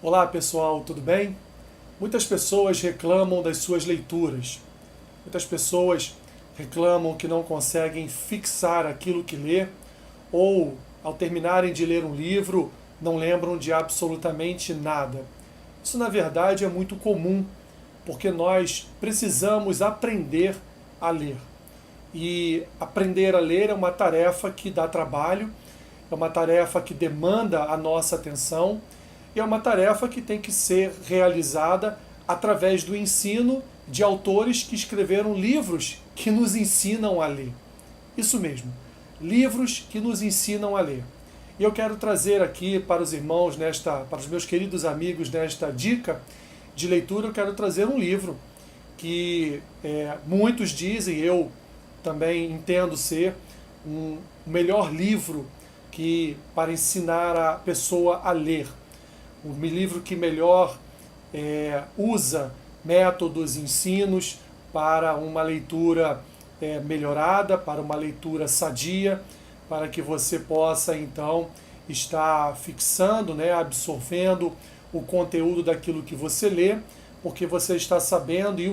Olá pessoal, tudo bem? Muitas pessoas reclamam das suas leituras. Muitas pessoas reclamam que não conseguem fixar aquilo que lê, ou, ao terminarem de ler um livro, não lembram de absolutamente nada. Isso, na verdade, é muito comum, porque nós precisamos aprender a ler. E aprender a ler é uma tarefa que dá trabalho, é uma tarefa que demanda a nossa atenção e é uma tarefa que tem que ser realizada através do ensino de autores que escreveram livros que nos ensinam a ler. Isso mesmo, livros que nos ensinam a ler. E eu quero trazer aqui para os irmãos, para os meus queridos amigos, nesta dica de leitura, eu quero trazer um livro que muitos dizem, eu também entendo ser o melhor livro para ensinar a pessoa a ler. O livro que melhor usa métodos, ensinos para uma leitura melhorada, para uma leitura sadia, para que você possa então estar fixando, absorvendo o conteúdo daquilo que você lê, porque você está sabendo e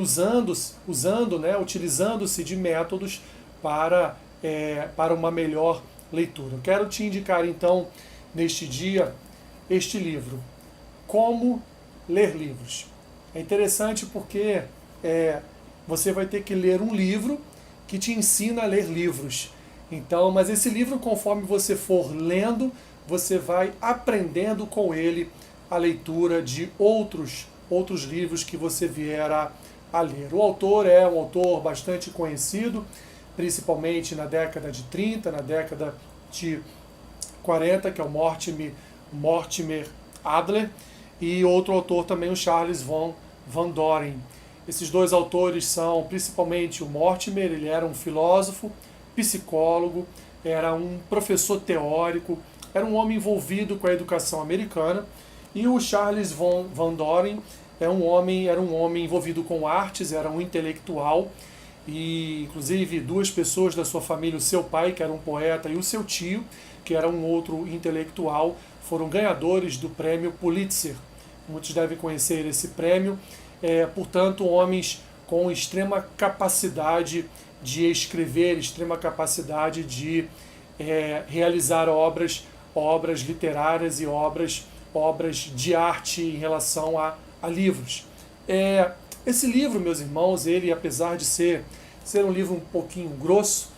utilizando-se de métodos para uma melhor leitura. Eu quero te indicar então, neste dia, este livro, Como Ler Livros. É interessante porque você vai ter que ler um livro que te ensina a ler livros. Então, mas esse livro, conforme você for lendo, você vai aprendendo com ele a leitura de outros livros que você vier a ler. O autor é um autor bastante conhecido, principalmente na década de 30, na década de 40, que é o Mortimer Adler, e outro autor também, o Charles Van Doren. Esses dois autores são, principalmente o Mortimer, ele era um filósofo, psicólogo, era um professor teórico, era um homem envolvido com a educação americana, e o Charles Van Doren era um homem envolvido com artes, era um intelectual, e inclusive duas pessoas da sua família, o seu pai, que era um poeta, e o seu tio, que era um outro intelectual, foram ganhadores do prêmio Pulitzer. Muitos devem conhecer esse prêmio. Portanto, homens com extrema capacidade de escrever, extrema capacidade de realizar obras literárias e obras de arte em relação a livros. Esse livro, meus irmãos, ele, apesar de ser um livro um pouquinho grosso,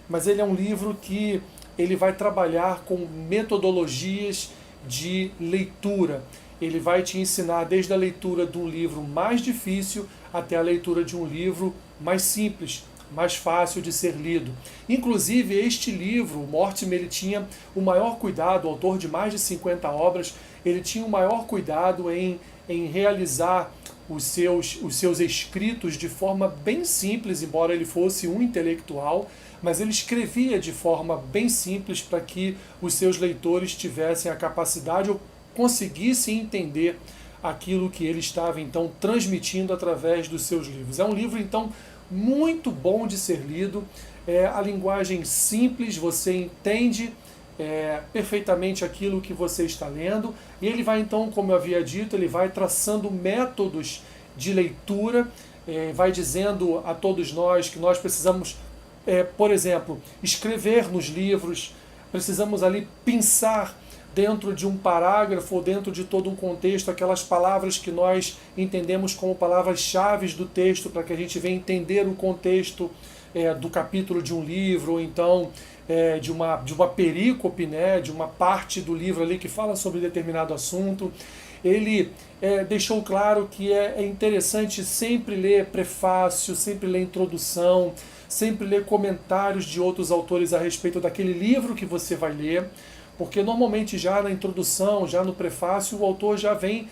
mas ele é um livro que ele vai trabalhar com metodologias de leitura. Ele vai te ensinar desde a leitura de um livro mais difícil até a leitura de um livro mais simples, mais fácil de ser lido. Inclusive, este livro, o Mortimer, ele tinha o maior cuidado, o autor de mais de 50 obras, ele tinha o maior cuidado em realizar os seus escritos de forma bem simples, embora ele fosse um intelectual, mas ele escrevia de forma bem simples para que os seus leitores tivessem a capacidade ou conseguissem entender aquilo que ele estava então transmitindo através dos seus livros. É um livro então muito bom de ser lido, a linguagem simples, você entende perfeitamente aquilo que você está lendo, e ele vai então, como eu havia dito, ele vai traçando métodos de leitura, vai dizendo a todos nós que nós precisamos, por exemplo, escrever nos livros, precisamos ali pensar dentro de um parágrafo ou dentro de todo um contexto, aquelas palavras que nós entendemos como palavras-chave do texto, para que a gente venha entender o contexto do capítulo de um livro, ou então de uma perícope, de uma parte do livro ali que fala sobre determinado assunto. Ele deixou claro que é interessante sempre ler prefácio, sempre ler introdução, sempre ler comentários de outros autores a respeito daquele livro que você vai ler, porque normalmente já na introdução, já no prefácio, o autor já vem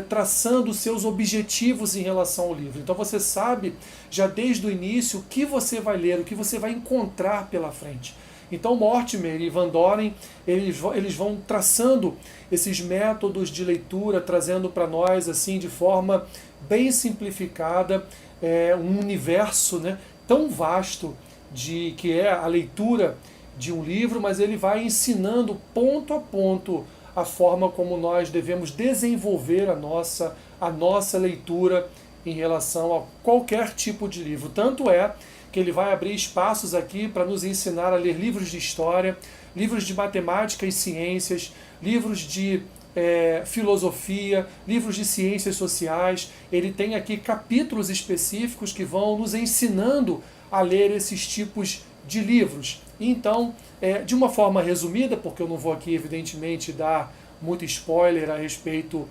traçando os seus objetivos em relação ao livro. Então você sabe já desde o início o que você vai ler, o que você vai encontrar pela frente. Então Mortimer e Van Doren, eles vão traçando esses métodos de leitura, trazendo para nós assim de forma bem simplificada um universo tão vasto que é a leitura de um livro, mas ele vai ensinando ponto a ponto a forma como nós devemos desenvolver a nossa leitura em relação a qualquer tipo de livro. Tanto é que ele vai abrir espaços aqui para nos ensinar a ler livros de história, livros de matemática e ciências, livros de filosofia, livros de ciências sociais. Ele tem aqui capítulos específicos que vão nos ensinando a ler esses tipos de livros. Então, de uma forma resumida, porque eu não vou aqui, evidentemente, dar muito spoiler a respeito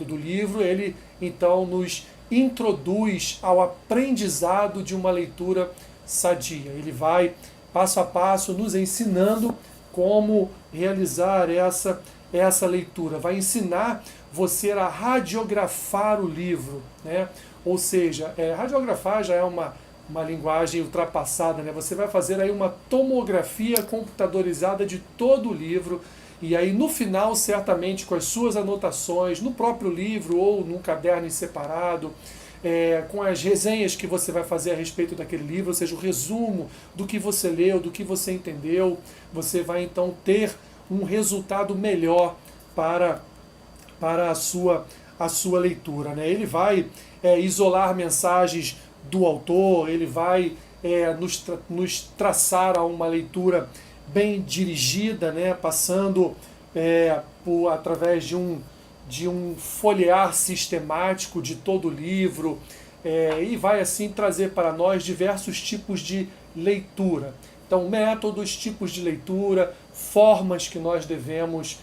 do livro, ele então nos introduz ao aprendizado de uma leitura sadia. Ele vai, passo a passo, nos ensinando como realizar essa leitura. Vai ensinar você a radiografar o livro, né? Ou seja, radiografar já é uma linguagem ultrapassada, né? Você vai fazer aí uma tomografia computadorizada de todo o livro, e aí no final, certamente, com as suas anotações, no próprio livro ou num caderno em separado, com as resenhas que você vai fazer a respeito daquele livro, ou seja, o resumo do que você leu, do que você entendeu, você vai então ter um resultado melhor para a sua leitura, né? Ele vai isolar mensagens do autor, ele vai nos traçar a uma leitura bem dirigida, né? Passando através de um folhear sistemático de todo o livro, e vai assim trazer para nós diversos tipos de leitura. Então, métodos, tipos de leitura, formas que nós devemos,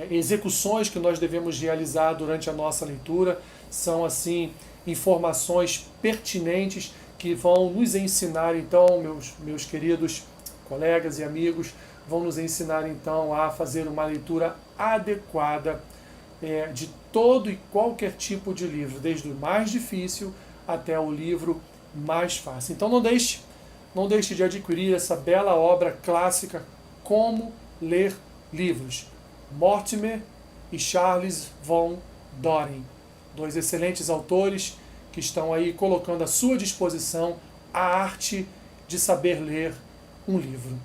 execuções que nós devemos realizar durante a nossa leitura, são assim informações pertinentes que vão nos ensinar, então, meus queridos colegas e amigos, vão nos ensinar então a fazer uma leitura adequada de todo e qualquer tipo de livro, desde o mais difícil até o livro mais fácil. Então não deixe de adquirir essa bela obra clássica, Como Ler Livros, Mortimer e Charles von Doren, dois excelentes autores que estão aí colocando à sua disposição a arte de saber ler um livro.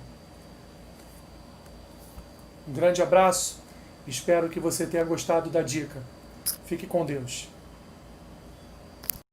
Um grande abraço, espero que você tenha gostado da dica. Fique com Deus.